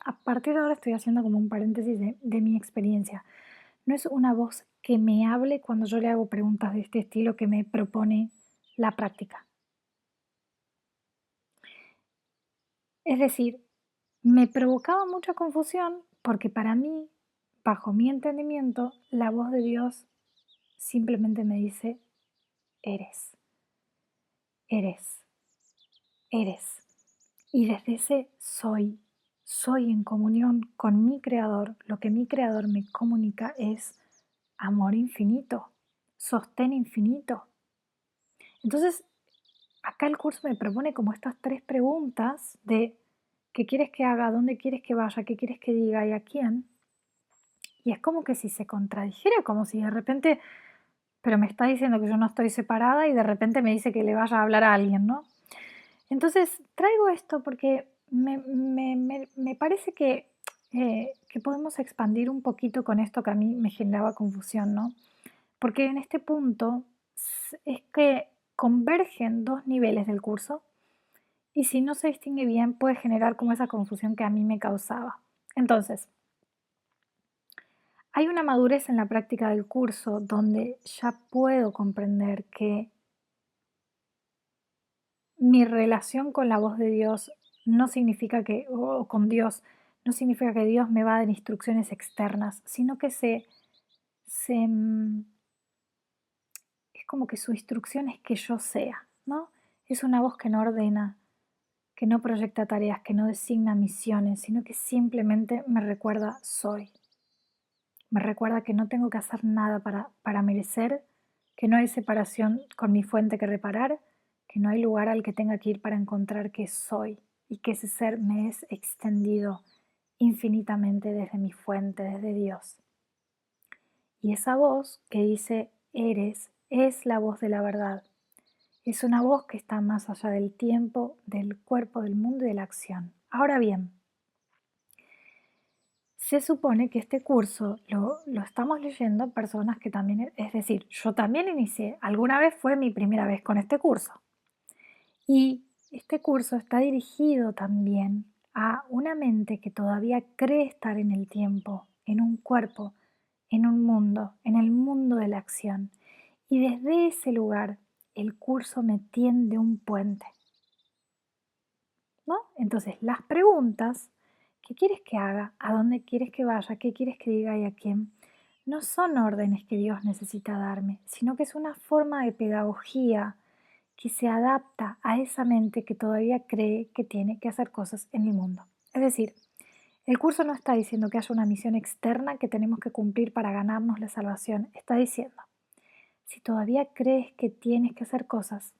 A partir de ahora estoy haciendo como un paréntesis de mi experiencia. No es una voz que me hable cuando yo le hago preguntas de este estilo que me propone la práctica. Es decir, me provocaba mucha confusión porque para mí, bajo mi entendimiento, la voz de Dios simplemente me dice, eres, eres, eres. Y desde ese soy en comunión con mi Creador, lo que mi Creador me comunica es amor infinito, sostén infinito. Entonces, acá el curso me propone como estas 3 preguntas de qué quieres que haga, dónde quieres que vaya, qué quieres que diga y a quién. Y es como que si se contradijera, como si de repente, pero me está diciendo que yo no estoy separada y de repente me dice que le vaya a hablar a alguien, ¿no? Entonces, traigo esto porque me parece que podemos expandir un poquito con esto que a mí me generaba confusión, ¿no? Porque en este punto es que convergen 2 niveles del curso y si no se distingue bien puede generar como esa confusión que a mí me causaba. Entonces, hay una madurez en la práctica del curso donde ya puedo comprender que mi relación con la voz de Dios no significa o con Dios, no significa que Dios me va a dar instrucciones externas, sino que se, mm, es como que su instrucción es que yo sea, ¿no? Es una voz que no ordena, que no proyecta tareas, que no designa misiones, sino que simplemente me recuerda soy. Me recuerda que no tengo que hacer nada para merecer, que no hay separación con mi fuente que reparar, que no hay lugar al que tenga que ir para encontrar que soy y que ese ser me es extendido infinitamente desde mi fuente, desde Dios. Y esa voz que dice eres es la voz de la verdad. Es una voz que está más allá del tiempo, del cuerpo, del mundo y de la acción. Ahora bien, se supone que este curso lo estamos leyendo personas que también, es decir, yo también inicié, alguna vez fue mi primera vez con este curso. Y este curso está dirigido también a una mente que todavía cree estar en el tiempo, en un cuerpo, en un mundo, en el mundo de la acción. Y desde ese lugar el curso me tiende un puente, ¿no? Entonces las preguntas, ¿qué quieres que haga? ¿A dónde quieres que vaya? ¿Qué quieres que diga y a quién? No son órdenes que Dios necesita darme, sino que es una forma de pedagogía que se adapta a esa mente que todavía cree que tiene que hacer cosas en el mundo. Es decir, el curso no está diciendo que haya una misión externa que tenemos que cumplir para ganarnos la salvación. Está diciendo, si todavía crees que tienes que hacer cosas,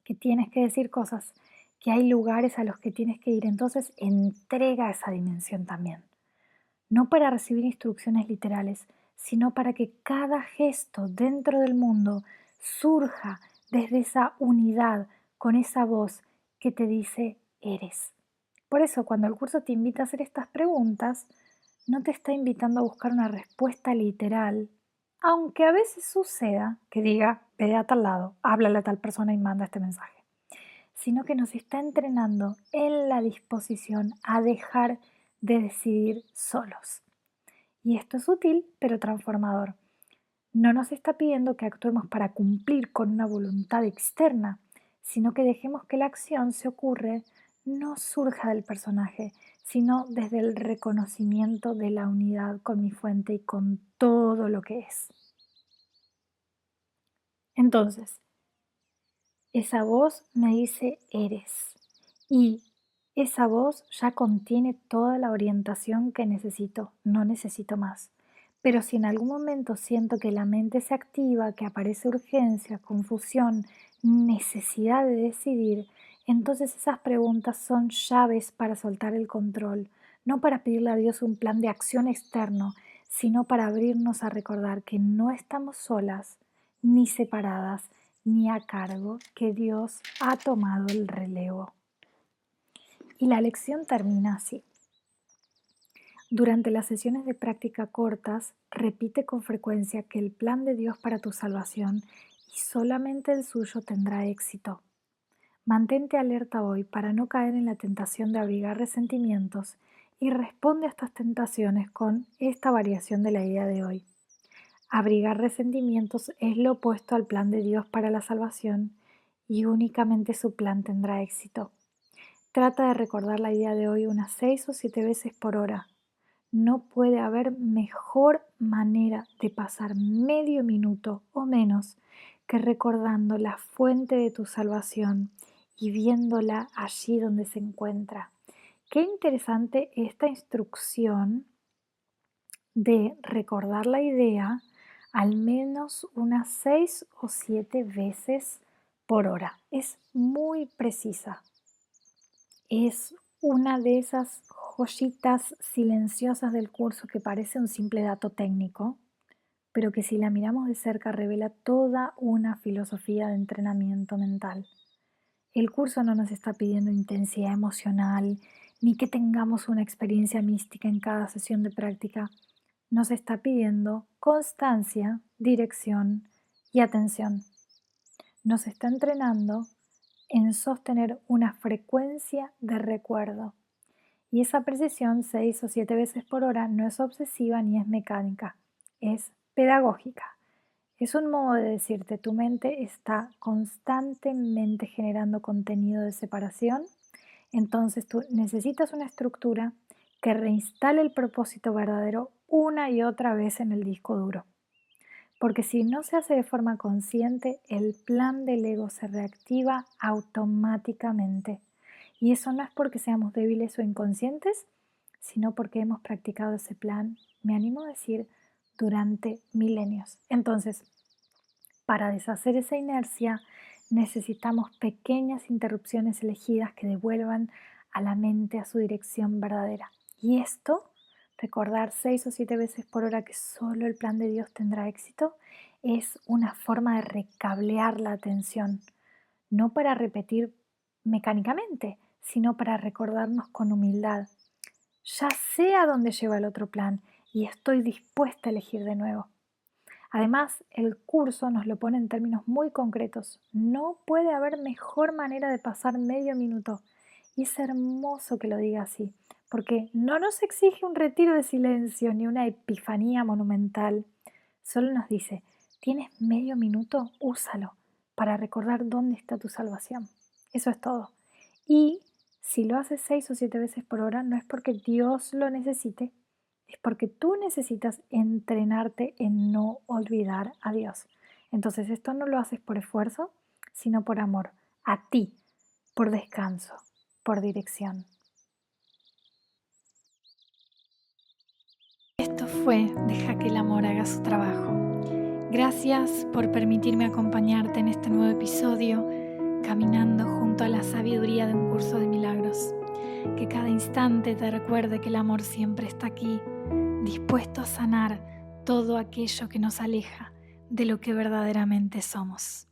que tienes que decir cosas, que hay lugares a los que tienes que ir, entonces entrega esa dimensión también. No para recibir instrucciones literales, sino para que cada gesto dentro del mundo surja desde esa unidad con esa voz que te dice eres. Por eso cuando el curso te invita a hacer estas preguntas, no te está invitando a buscar una respuesta literal, aunque a veces suceda que diga, ve a tal lado, háblale a tal persona y manda este mensaje, sino que nos está entrenando en la disposición a dejar de decidir solos. Y esto es útil, pero transformador. No nos está pidiendo que actuemos para cumplir con una voluntad externa, sino que dejemos que la acción se ocurre no surja del personaje, sino desde el reconocimiento de la unidad con mi fuente y con todo lo que es. Entonces, esa voz me dice eres y esa voz ya contiene toda la orientación que necesito, no necesito más. Pero si en algún momento siento que la mente se activa, que aparece urgencia, confusión, necesidad de decidir, entonces esas preguntas son llaves para soltar el control, no para pedirle a Dios un plan de acción externo, sino para abrirnos a recordar que no estamos solas ni separadas, ni a cargo, que Dios ha tomado el relevo. Y la lección termina así. Durante las sesiones de práctica cortas, repite con frecuencia que el plan de Dios para tu salvación y solamente el suyo tendrá éxito. Mantente alerta hoy para no caer en la tentación de abrigar resentimientos y responde a estas tentaciones con esta variación de la idea de hoy. Abrigar resentimientos es lo opuesto al plan de Dios para la salvación y únicamente su plan tendrá éxito. Trata de recordar la idea de hoy unas 6 o 7 veces por hora. No puede haber mejor manera de pasar medio minuto o menos que recordando la fuente de tu salvación y viéndola allí donde se encuentra. Qué interesante esta instrucción de recordar la idea al menos unas 6 o 7 veces por hora. Es muy precisa. Es una de esas joyitas silenciosas del curso que parece un simple dato técnico, pero que si la miramos de cerca revela toda una filosofía de entrenamiento mental. El curso no nos está pidiendo intensidad emocional, ni que tengamos una experiencia mística en cada sesión de práctica. Nos está pidiendo constancia, dirección y atención. Nos está entrenando en sostener una frecuencia de recuerdo. Y esa precisión 6 o 7 veces por hora no es obsesiva ni es mecánica, es pedagógica. Es un modo de decirte, tu mente está constantemente generando contenido de separación, entonces tú necesitas una estructura que reinstale el propósito verdadero una y otra vez en el disco duro. Porque si no se hace de forma consciente, el plan del ego se reactiva automáticamente. Y eso no es porque seamos débiles o inconscientes, sino porque hemos practicado ese plan, me animo a decir, durante milenios. Entonces, para deshacer esa inercia, necesitamos pequeñas interrupciones elegidas que devuelvan a la mente a su dirección verdadera. Y esto, recordar 6 o 7 veces por hora que solo el plan de Dios tendrá éxito, es una forma de recablear la atención, no para repetir mecánicamente, sino para recordarnos con humildad. Ya sé a dónde lleva el otro plan y estoy dispuesta a elegir de nuevo. Además, el curso nos lo pone en términos muy concretos. No puede haber mejor manera de pasar medio minuto. Y es hermoso que lo diga así, porque no nos exige un retiro de silencio ni una epifanía monumental. Solo nos dice, ¿tienes medio minuto? Úsalo para recordar dónde está tu salvación. Eso es todo. Y si lo haces 6 o 7 veces por hora, no es porque Dios lo necesite, es porque tú necesitas entrenarte en no olvidar a Dios. Entonces esto no lo haces por esfuerzo, sino por amor a ti, por descanso, por dirección. Esto fue Deja que el amor haga su trabajo. Gracias por permitirme acompañarte en este nuevo episodio, caminando junto a la sabiduría de un curso de milagros. Que cada instante te recuerde que el amor siempre está aquí, dispuesto a sanar todo aquello que nos aleja de lo que verdaderamente somos.